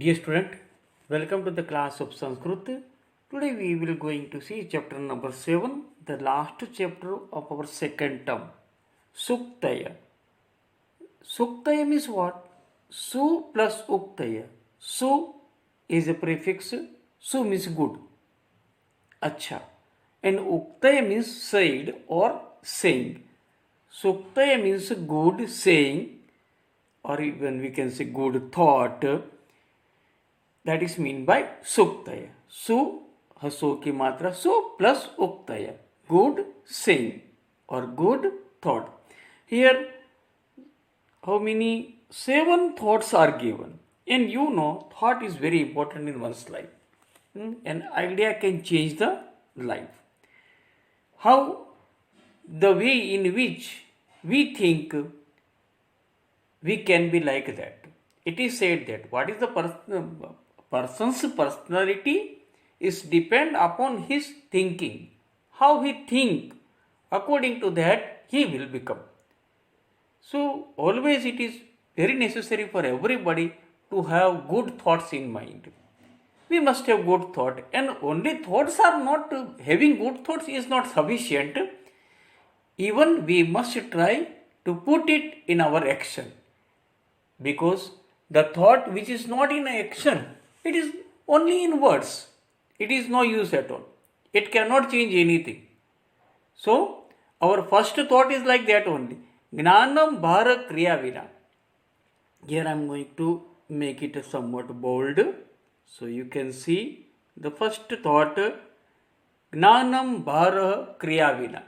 Dear student, welcome to the class of Sanskrit. Today we will going to see chapter number 7, the last chapter of our second term, Suktaya. Suktaya means what? Su plus Uktaya. Su is a prefix, Su means good. Acha. And Uktaya means said or saying. Suktaya means good saying, or even we can say good thought. That is mean by suktaya. Su हसो की मात्रा सु plus उक्तया, good saying or good thought. Here how many 7 thoughts are given, and you know thought is very important in one's life. An idea can change the life. How the way in which we think, we can be like that. It is said that what is the person's personality is depend upon his thinking. How he think, according to that he will become. So always it is very necessary for everybody to have good thoughts in mind. We must have good thought, and only thoughts are not, having good thoughts is not sufficient. Even we must try to put it in our action, because the thought which is not in action, it is only in words. It is no use at all. It cannot change anything. So our first thought is like that only. Gnanam bhara kriya vina. Here I am going to make it somewhat bold, so you can see the first thought. Gnanam bhara kriya vina.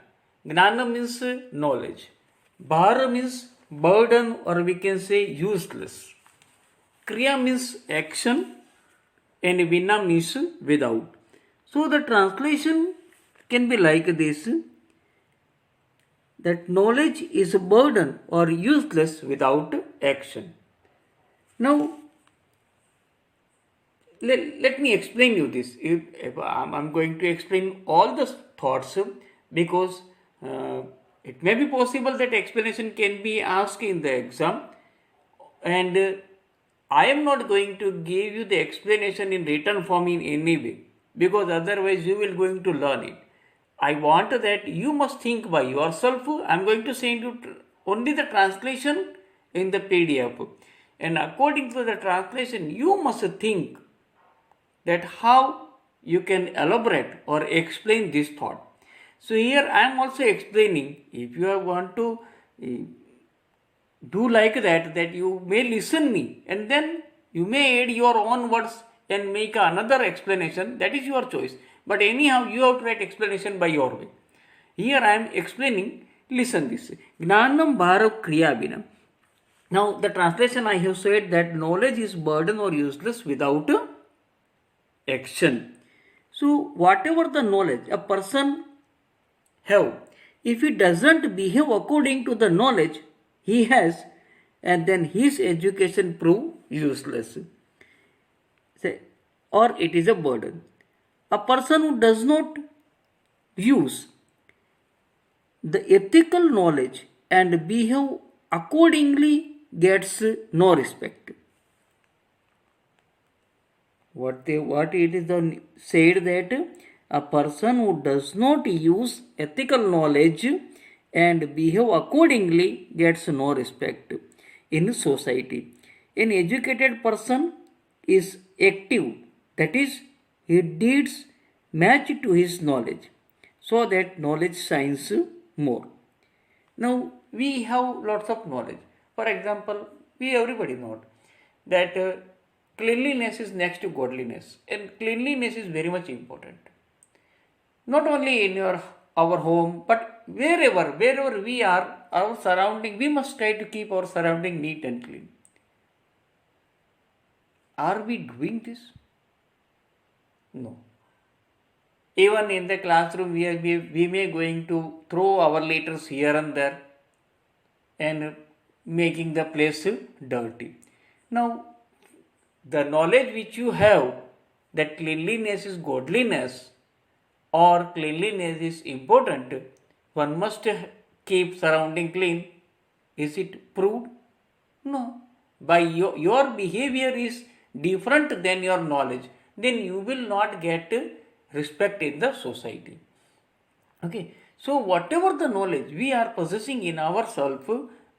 Gnana means knowledge. Bhara means burden, or we can say useless. Kriya means action, and vina means without. So the translation can be like this, that knowledge is a burden or useless without action. Now let me explain you this. If I'm going to explain all the thoughts, because it may be possible that explanation can be asked in the exam, and I am not going to give you the explanation in written form in any way, because otherwise you will going to learn it. I want that you must think by yourself. I am going to send you only the translation in the PDF, and according to the translation you must think that how you can elaborate or explain this thought. So here I am also explaining. If you want to do like that you may listen me, and then you may add your own words and make another explanation. That is your choice. But anyhow, you have to write explanation by your way. Here I am explaining. Listen this. Gnanam bhara kriya vina. Now the translation I have said that knowledge is burden or useless without action. So whatever the knowledge a person have, if he doesn't behave according to the knowledge he has, and then his education prove useless, or it is a burden. A person who does not use the ethical knowledge and behave accordingly gets no respect. What it is said that a person who does not use ethical knowledge and behave accordingly gets no respect in society. An educated person is active, that is, his deeds match to his knowledge, so that knowledge shines more. Now we have lots of knowledge. For example, we everybody know that cleanliness is next to godliness, and cleanliness is very much important. Not only in our home, but wherever we are, our surrounding, we must try to keep our surrounding neat and clean. Are we doing this? No. Even in the classroom, we may going to throw our letters here and there and making the place dirty. Now, the knowledge which you have that cleanliness is godliness, or cleanliness is important, one must keep surrounding clean. Is it proved? No. By your behavior is different than your knowledge, then you will not get respect in the society. Okay, so whatever the knowledge we are possessing in ourselves,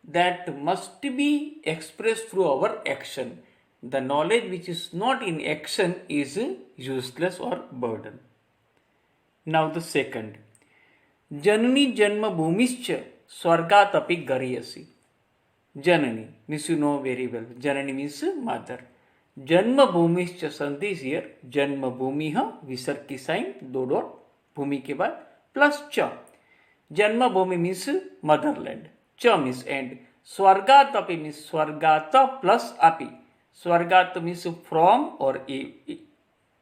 that must be expressed through our action. The knowledge which is not in action is useless or burden. Now the second, Janani Janma Bhumischa Swargatapi Gariyasi. Janani means you know very well. Janani means mother. Janma Bhumischa Sandhi is here. Janma Bhumi ha visarg की sign दो dot भूमि के बाद plus च. Janma Bhumi means motherland. Cha means end. Swargat api means swargata plus api. Swargat means from or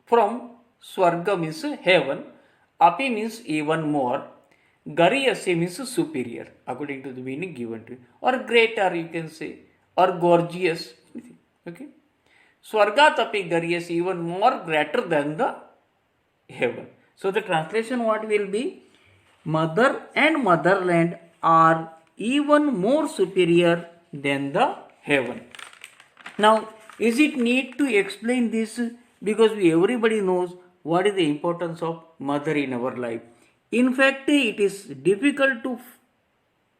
from. Swarga means heaven. Api means even more. Gariyasi means superior according to the meaning given to you. Or greater you can say. Or gorgeous. Okay. Swargat api Gariyasi, even more greater than the heaven. So the translation what will be? Mother and motherland are even more superior than the heaven. Now, is it need to explain this? Because everybody knows what is the importance of mother in our life. In fact, it is difficult to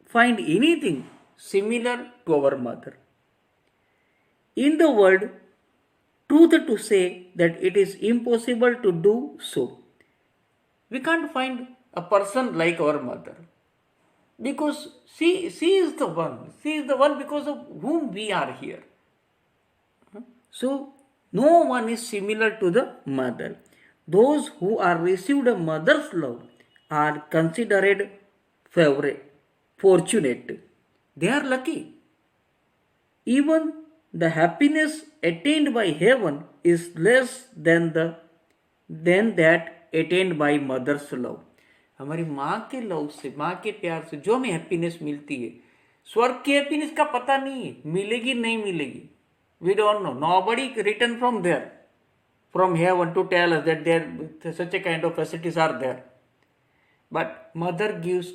find anything similar to our mother. In the world, truth to say that it is impossible to do so. We can't find a person like our mother, because she is the one. She is the one because of whom we are here. So no one is similar to the mother. Those who are received a mother's love are considered fortunate. They are lucky. Even the happiness attained by heaven is less than that attend by mother's love. हमारी माँ के love से, माँ के प्यार से जो हमें हैप्पीनेस मिलती है, स्वर्ग की हैप्पीनेस का पता नहीं है, मिलेगी नहीं मिलेगी. We don't know. Nobody return from there, from heaven to tell us that there such a kind of facilities are there. But mother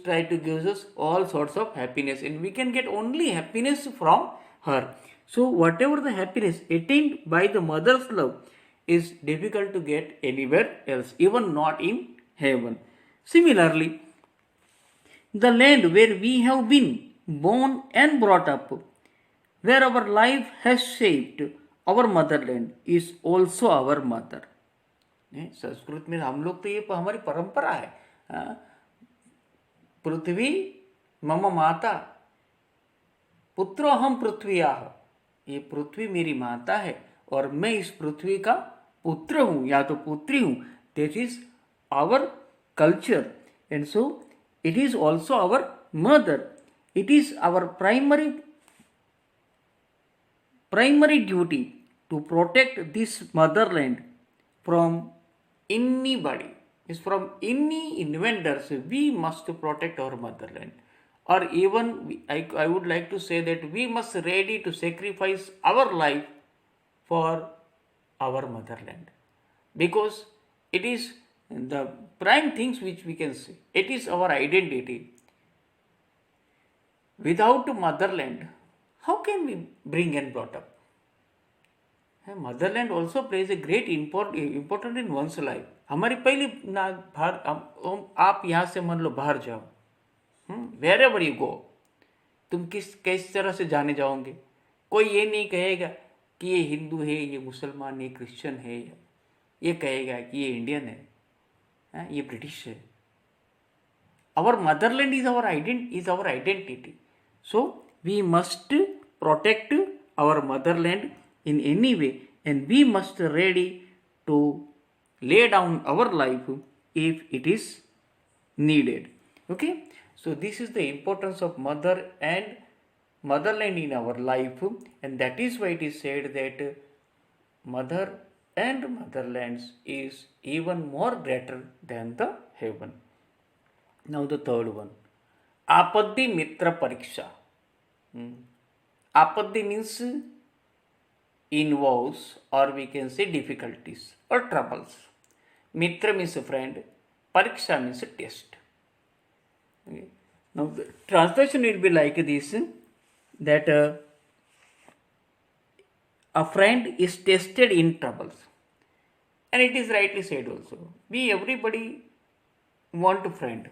try to gives us all sorts of happiness, and we can get only happiness from her. So whatever the happiness attained by the mother's love is difficult to get anywhere else, even not in heaven. Similarly, the land where we have been born and brought up, where our life has shaped our motherland, is also our mother. Sanskrit में हम लोग तो ये हमारी परंपरा है. पृथ्वी मम माता पुत्रो हम पृथ्व्याः. ये पृथ्वी मेरी माता है और मैं इस पृथ्वी का पुत्र हूँ या तो पुत्री हूँ. This is our culture, and so it is also our mother. It is our primary duty to protect this motherland from anybody, is from any invaders. We must protect our motherland, or even I would like to say that we must ready to sacrifice our life for our motherland, because it is the prime things which we can say. It is our identity. Without motherland, how can we bring and brought up? Motherland also plays a great important in one's life. हमारी पहली ना बाहर, आप यहाँ से मान लो बाहर जाओ, वेर एवर यू गो, तुम किस तरह से जाने जाओगे. कोई ये नहीं कहेगा कि ये हिंदू है, ये मुसलमान है, क्रिश्चियन है. ये कहेगा कि ये इंडियन है, ये ब्रिटिश है. Our motherland is our identity. So we must protect our motherland in any way, and we must ready to lay down our life if it is needed. Okay, so this is the importance of mother and motherland in our life, and that is why it is said that mother and motherlands is even more greater than the heaven. Now the third one, Apaddi Mitra Pariksha. Apaddi means involves, or we can say difficulties or troubles. Mitra means a friend, Pariksha means a test. Okay. Now the translation will be like this, that a friend is tested in troubles. And it is rightly said also. We everybody want a friend.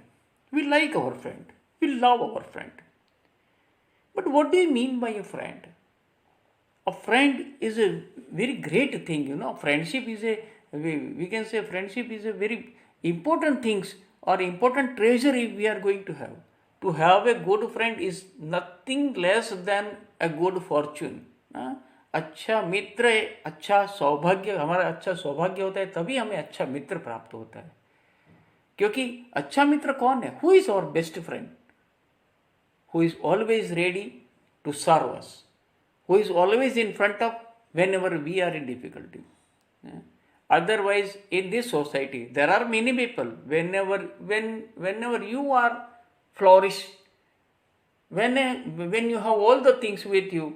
We like our friend. We love our friend. But what do you mean by a friend? A friend is a very great thing, Friendship is we can say friendship is a very important things or important treasure if we are going to have. To have a good friend is nothing less than a good fortune. अच्छा मित्र अच्छा सौभाग्य, हमारा अच्छा सौभाग्य होता है तभी हमें अच्छा मित्र प्राप्त होता है. क्योंकि अच्छा मित्र कौन है? Who is our best friend? Who is always ready to serve us, who is always in front of whenever we are in difficulty. Otherwise, in this society, there are many people. Whenever you are flourish, when you have all the things with you,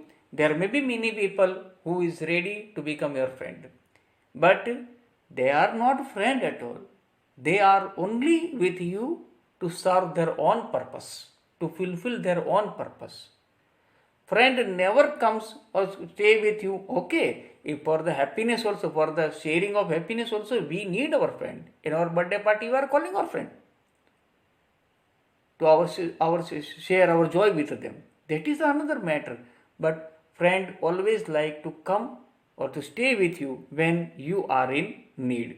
there may be many people who is ready to become your friend, but they are not friend at all. They are only with you to serve their own purpose, to fulfill their own purpose. Friend never comes or stay with you. Okay, if for the happiness also, for the sharing of happiness also, we need our friend. In our birthday party, we are calling our friend to our share our joy with them. That is another matter. But friend always like to come or to stay with you when you are in need.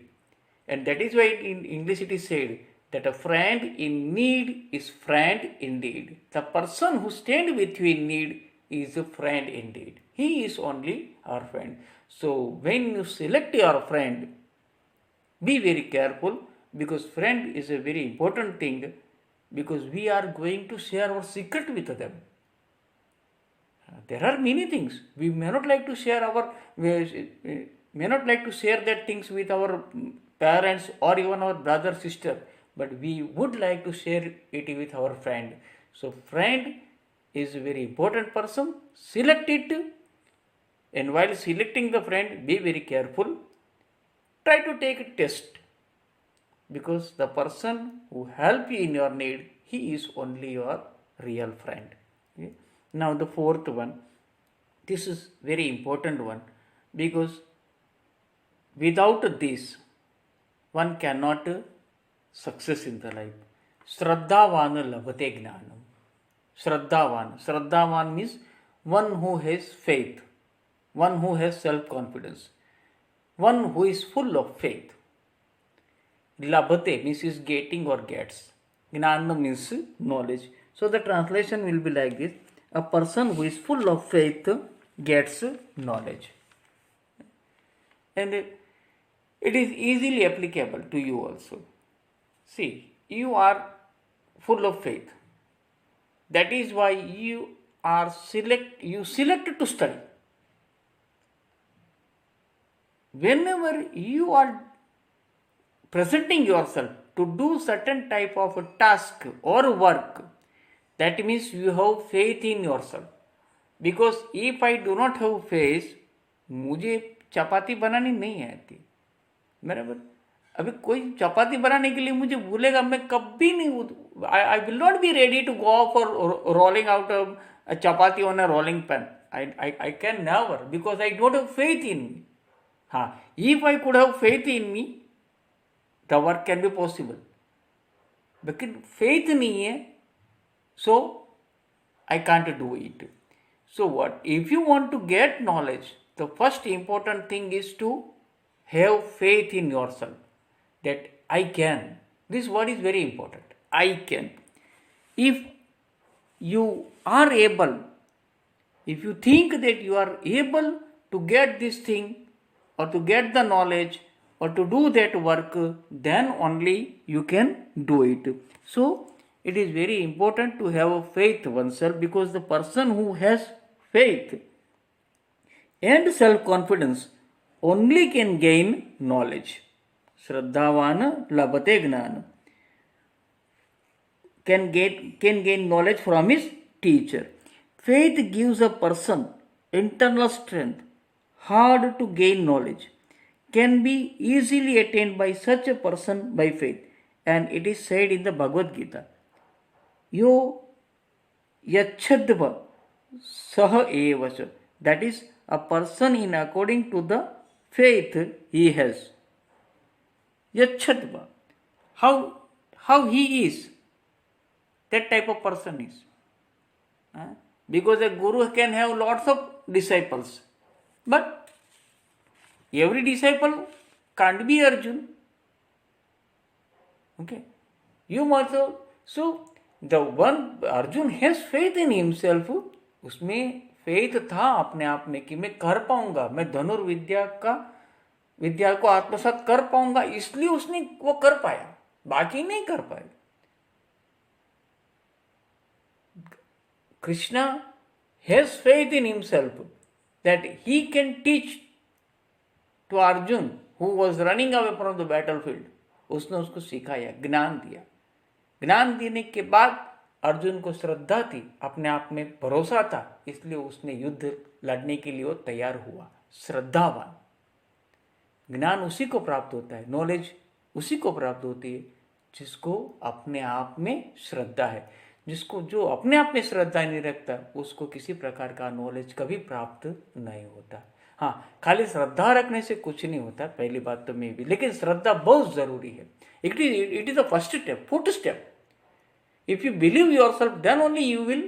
And that is why in English it is said that a friend in need is friend indeed. The person who stands with you in need is a friend indeed. He is only our friend. So when you select your friend, be very careful, because friend is a very important thing, because we are going to share our secret with them. There are many things we may not like to share that things with our parents or even our brother sister, but we would like to share it with our friend. So friend is a very important person. Select it, and while selecting the friend, be very careful. Try to take a test, because the person who help you in your need, he is only your real friend. Okay? Now the fourth one, this is very important one, because without this one cannot success in the life. Shraddhavan labhate gnanam. Shraddhavan means one who has faith, one who has self-confidence, one who is full of faith. Labhate means is getting or gets. Gnana means knowledge. So the translation will be like this: a person who is full of faith gets knowledge. And it is easily applicable to you also. See, you are full of faith. That is why you select to study. Whenever you are presenting yourself to do certain type of task or work, that means you have faith in yourself. Because if I do not have faith, मुझे चपाती बनानी नहीं आती, बराबर. अभी कोई चपाती बनाने के लिए मुझे बोलेगा, मैं कभी नहीं, I will not be ready to go for rolling out a chapati on a rolling pin. I can never, because I don't have faith in me. If I could have faith in me, the work can be possible. लेकिन faith नहीं है, so I can't do it. So what? If you want to get knowledge, the first important thing is to have faith in yourself, that I can. This word is very important. I can. If you are able, if you think that you are able to get this thing or to get the knowledge or to do that work, then only you can do it. So it is very important to have faith oneself, because the person who has faith and self-confidence only can gain knowledge. Shraddhavana labhate gnana. Can gain knowledge from his teacher. Faith gives a person internal strength. Hard to gain knowledge can be easily attained by such a person by faith. And it is said in the Bhagavad Gita, Yo yachadva saha evacha That is a person in according to the faith he has. Yachatva. How he is, that type of person is. Because a guru can have lots of disciples, but every disciple can't be Arjun. Okay, you also. So the one Arjun has faith in himself, उसमें faith था अपने आप में कि मैं कर पाऊंगा, मैं विद्या को आत्मसात कर पाऊंगा, इसलिए उसने वो कर पाया, बाकी नहीं कर पाए. Krishna has faith in himself that he can teach to Arjun who was running away from the battlefield. उसने उसको सिखाया, ज्ञान दिया. ज्ञान देने के बाद अर्जुन को श्रद्धा थी, अपने आप में भरोसा था, इसलिए उसने युद्ध लड़ने के लिए वो तैयार हुआ. श्रद्धावान. ज्ञान उसी को प्राप्त होता है, नॉलेज उसी को प्राप्त होती है जिसको अपने आप में श्रद्धा है. जो अपने आप में श्रद्धा नहीं रखता उसको किसी प्रकार का नॉलेज कभी प्राप्त नहीं होता. हाँ, खाली श्रद्धा रखने से कुछ नहीं होता, पहली बात तो मैं भी, लेकिन श्रद्धा बहुत जरूरी है. It is the first step, foot step. If you believe yourself, then only you will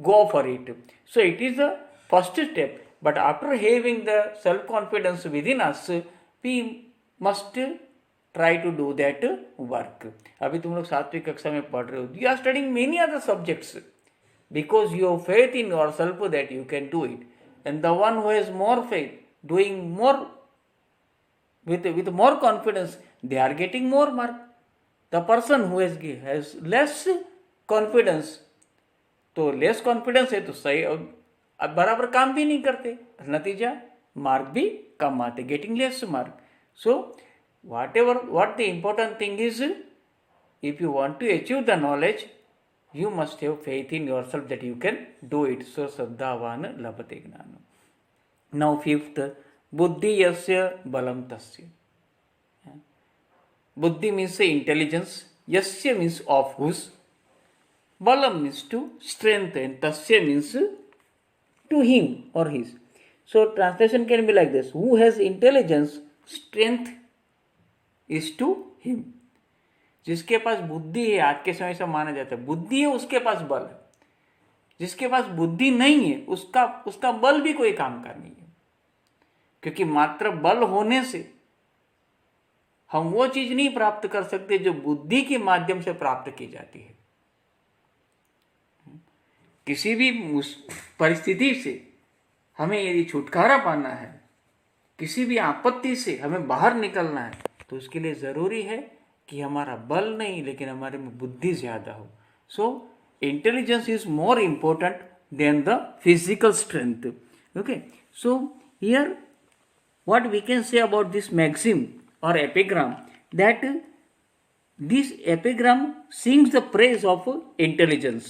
go for it. So it is the first step. But after having the self-confidence within us, we must try to do that work. अभी तुम लोग 7वीं कक्षा में पढ़ रहे हो. You are studying many other subjects because you have faith in yourself that you can do it. And the one who has more faith, doing more with more confidence, they are getting more mark. The person who has less confidence, तो less confidence है तो सही बराबर काम भी नहीं करते, नतीजा मार्क भी कम आते, getting less mark. So what the important thing is, if you want to achieve the knowledge, you must have faith in yourself that you can do it. So श्रद्धावान लभते ज्ञान. Now fifth, बुद्धि यस्य बलम तस्य. Buddhi means intelligence, yasya means of whose, balam means to strength, and tasya means to him or his. So translation can be like this: who has intelligence, strength is to him. जिसके पास बुद्धि है, आज के समय से माना जाता है बुद्धि है उसके पास बल है. जिसके पास बुद्धि नहीं है उसका बल भी कोई काम का नहीं है, क्योंकि मात्र बल होने से हम वो चीज नहीं प्राप्त कर सकते जो बुद्धि के माध्यम से प्राप्त की जाती है. किसी भी परिस्थिति से हमें यदि छुटकारा पाना है, किसी भी आपत्ति से हमें बाहर निकलना है, तो उसके लिए जरूरी है कि हमारा बल नहीं लेकिन हमारे में बुद्धि ज्यादा हो. So intelligence is more important than the physical strength. Okay, so here what we can say about this maxim or epigram, that this epigram sings the praise of intelligence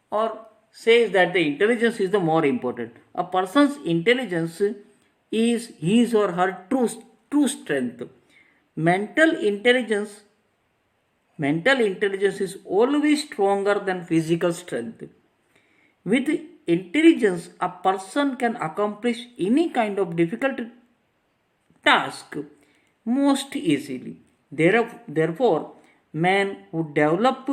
or says that the intelligence is the more important. A person's intelligence is his or her true strength. Mental intelligence is always stronger than physical strength. With intelligence, a person can accomplish any kind of difficult task most easily. Therefore, man who develop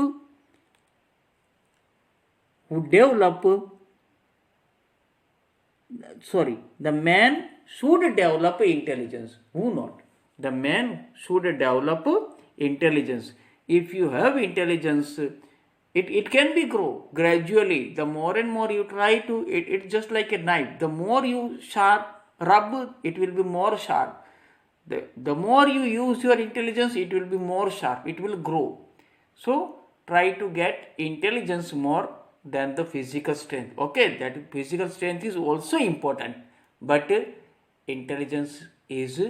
the man should develop intelligence. Who not? The man should develop intelligence. If you have intelligence, it can be grow gradually. The more and more you try to, it's just like a knife. The more you rub, it will be more sharp. The more you use your intelligence, it will be more sharp, it will grow. So try to get intelligence more than the physical strength. Okay, that physical strength is also important, but intelligence is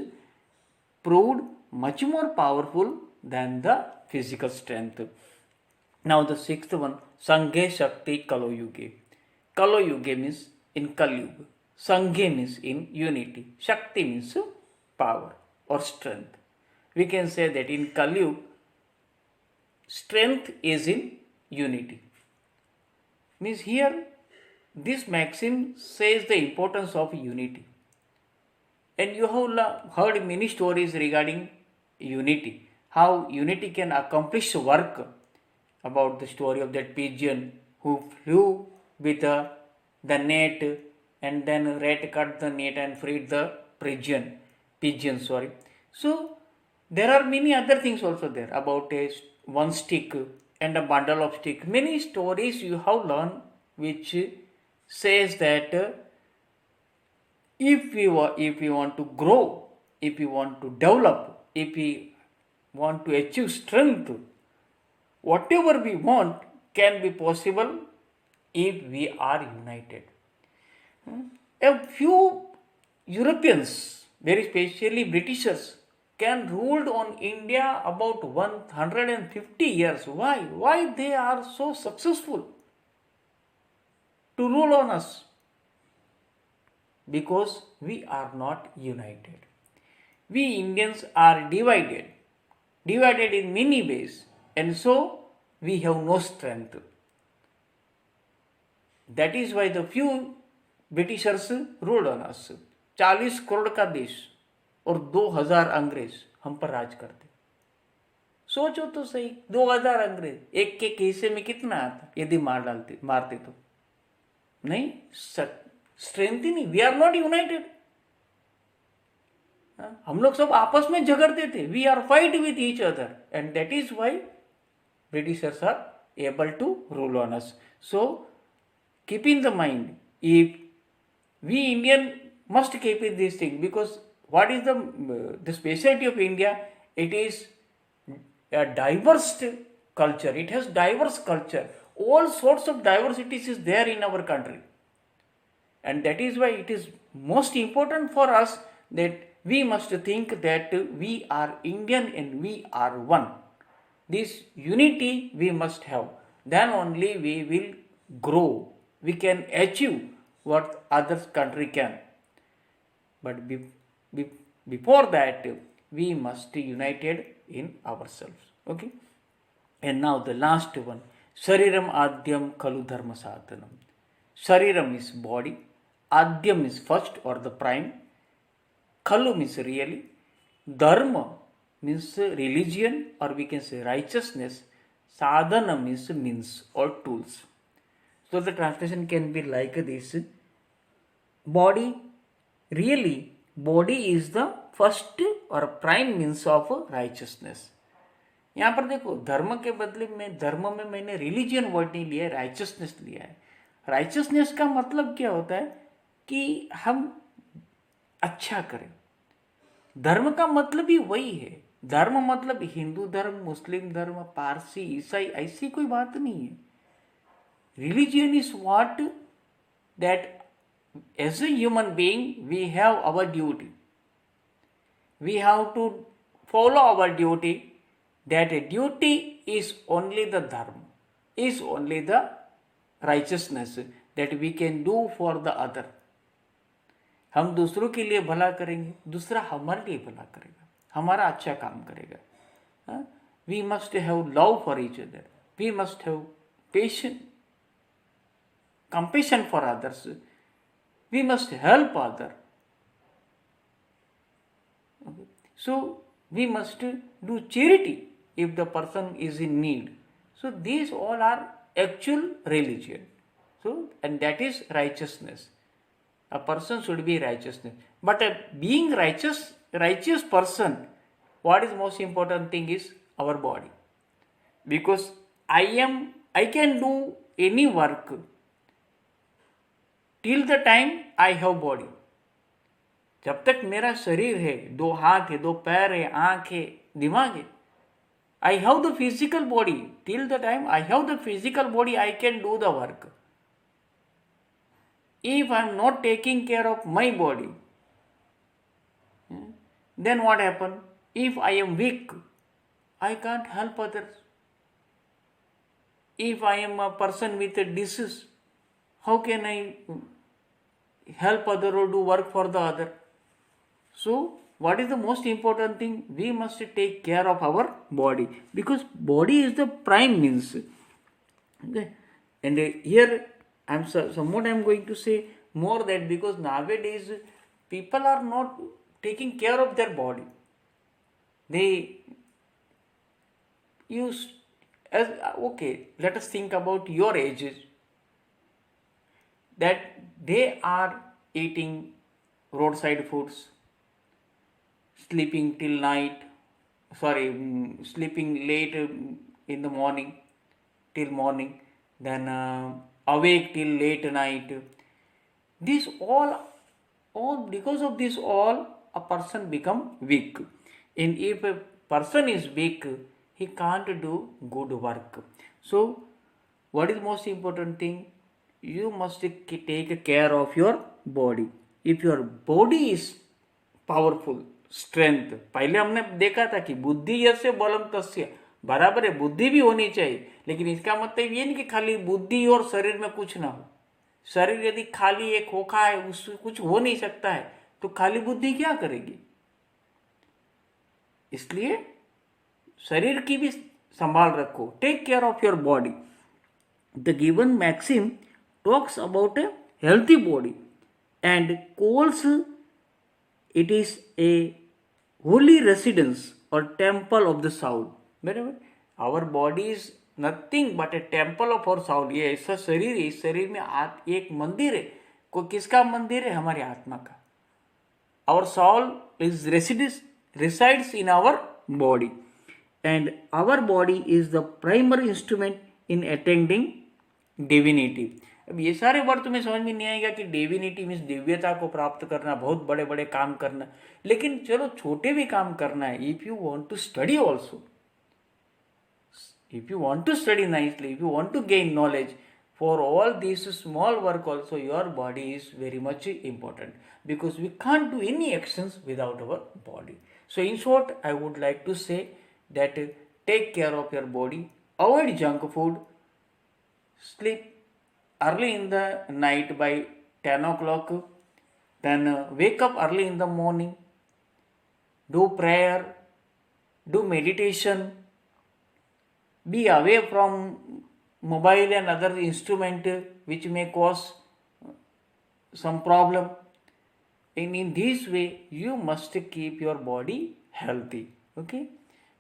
proved much more powerful than the physical strength. Now the sixth one, Sanghe Shakti Kalo Yuge. Kalo Yuge means in Kali Yuga. Sanghe means in unity. Shakti means power or strength. We can say that in Kali Yuga, strength is in unity. Means here this maxim says the importance of unity. And you have heard many stories regarding unity, how unity can accomplish work, about the story of that pigeon who flew with the net, and then rat cut the net and freed the pigeon. Sorry. So there are many other things also there about one stick and a bundle of stick. Many stories you have learned which says that if we want to grow, if we want to develop, if we want to achieve strength, whatever we want can be possible if we are united. A few Europeans, very especially Britishers, can ruled on India about 150 years. Why? Why they are so successful to rule on us? Because we are not united. We Indians are divided in many ways, and so we have no strength. That is why the few Britishers ruled on us. 40 crore का देश और 2000 अंग्रेज हम पर राज करते. सोचो तो सही, 2000 अंग्रेज एक के हिस्से में कितना आता यदि मारते तो नहीं. स्ट्रेंथ ही नहीं. We are not united. हम लोग सब आपस में झगड़ते थे. We are fight with each other, and that is why Britishers are able to rule on us. So keep in the mind, if we Indian must keep in this thing, because what is the specialty of India? It is a diverse culture. It has diverse culture. All sorts of diversities is there in our country, and that is why it is most important for us that we must think that we are Indian and we are one. This unity we must have. Then only we will grow. We can achieve what other country can. But before that, we must be united in ourselves. Okay. And now the last one. Shariram Adyam Kalu Dharma Sadhanam. Shariram is body. Adyam is first or the prime. Kalu means really. Dharma means religion, or we can say righteousness. Sadhana means or tools. So the translation can be like this. Body is the first or prime means of righteousness. यहाँ पर देखो, धर्म के बदले में धर्म में मैंने रिलीजियन वर्ड नहीं लिया है, राइचसनेस लिया है. राइचसनेस का मतलब क्या होता है कि हम अच्छा करें. धर्म का मतलब ही वही है. धर्म मतलब हिंदू धर्म, मुस्लिम धर्म, पारसी, ईसाई, ऐसी कोई बात नहीं है. Religion is what? That as a human being we have our duty. We have to follow our duty. That duty is only the dharma, is only the righteousness that we can do for the other. हम दूसरों के लिए भला करेंगे, दूसरा हमारे लिए भला करेगा, हमारा अच्छा काम करेगा. We must have love for each other. We must have patience, compassion for others. We must help others. Okay. So we must do charity if the person is in need. So these all are actual religion. So, and that is righteousness. A person should be righteousness. But being righteous person, what is most important thing is our body. Because I can do any work till the time I have body. जब तक मेरा शरीर है, 2 हाथ है, 2 पैर है, आंख है, दिमाग है, I have the physical body. Till the time I have the physical body, I can do the work. If I am not taking care of my body, then what happen? If I am weak, I can't help others. If I am a person with a disease, how can I help other or do work for the other? So, what is the most important thing? We must take care of our body, because body is the prime means. Okay. And here somewhat I'm going to say more that because nowadays people are not taking care of their body. They use as okay. Let us think about your ages that they are eating roadside foods, sleeping till night, sleeping late in the morning till morning, then awake till late night. This all because of this all a person become weak. And if a person is weak, he can't do good work. So what is most important thing? You must take care of your body. If your body is powerful strength, पहले हमने देखा था कि बुद्धि यस्य बलम तस्य, बराबर है, बुद्धि भी होनी चाहिए, लेकिन इसका मतलब ये नहीं कि खाली बुद्धि और शरीर में कुछ ना हो। शरीर यदि खाली एक खोखा है, उससे कुछ हो नहीं सकता है, तो खाली बुद्धि क्या करेगी? इसलिए शरीर की भी संभाल रखो. Take care of your body. The given maxim talks about a healthy body and calls it is a holy residence or temple of the soul. बराबर. Our body is nothing but a temple of our soul. ये ऐसा शरीर है, इस शरीर में एक मंदिर है. कोई किसका मंदिर है? हमारी आत्मा का. Our soul is resides in our body, and our body is the primary instrument in attaining divinity. अब ये सारे वर्ड तुम्हें समझ में नहीं आएगा कि डिविनिटी मीन्स दिव्यता को प्राप्त करना, बहुत बड़े बड़े काम करना, लेकिन चलो छोटे भी काम करना है. If you want to study also, if you want to study nicely, if you want to gain knowledge, for all these small work also your body is very much important, because we can't do any actions without our body. So in short, I would like to say that take care of your body, avoid junk food, sleep early in the night by 10 o'clock, then wake up early in the morning, do prayer, do meditation, be away from mobile and other instrument which may cause some problem. And in this way you must keep your body healthy, okay,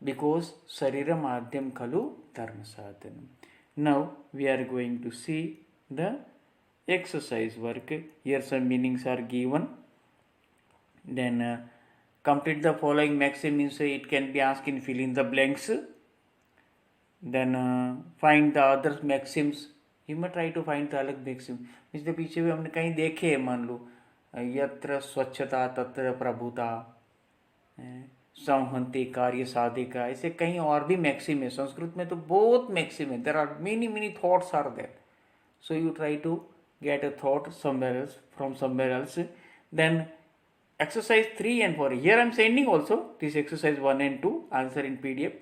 because sharira madhyam khalu dharma sadhanam. Now we are going to see the exercise work. Here some meanings are given. Then complete the following maxim, means it can be asked in fill in the blanks. Then find the other maxims. You may try to find the अलग maxim. इसके पीछे भी हमने कहीं देखे हैं, मान लो यत्र स्वच्छता तत्र प्रभुता, संहति कार्य साधिका, ऐसे कहीं और भी मैक्सिम है. संस्कृत में तो बहुत मैक्सिम है. There are many thoughts are there. So you try to get a thought somewhere else, from somewhere else. Then exercise 3 and 4. Here I am sending also this exercise 1 and 2 answer in PDF.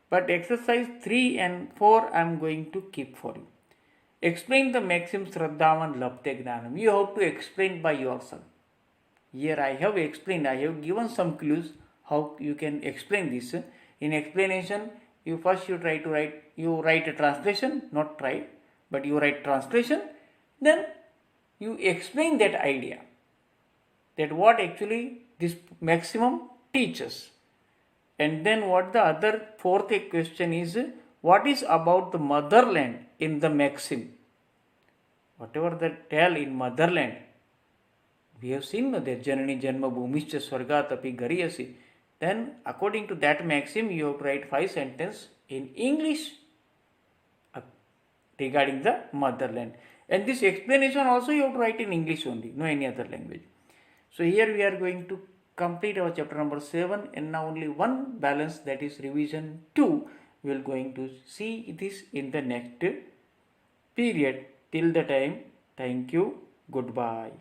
But exercise 3 and 4 I am going to keep for you. Explain the maxim Shraddhavan Labte Gnanam. You have to explain by yourself. Here I have explained, I have given some clues how you can explain this. In explanation, you write a translation, not try, but you write translation, then you explain that idea, that what actually this maximum teaches. And then what the other fourth question is, what is about the motherland in the maxim? Whatever the tell in motherland, we have seen that Janani Janma Bhumischa Swargat Api Gariyasi. Then according to that maxim, you have to write 5 sentences in English regarding the motherland. And this explanation also you have to write in English only, no any other language. So here we are going to complete our chapter number 7, and now only one balance, that is revision 2. We are going to see this in the next period. Till the time, thank you, goodbye.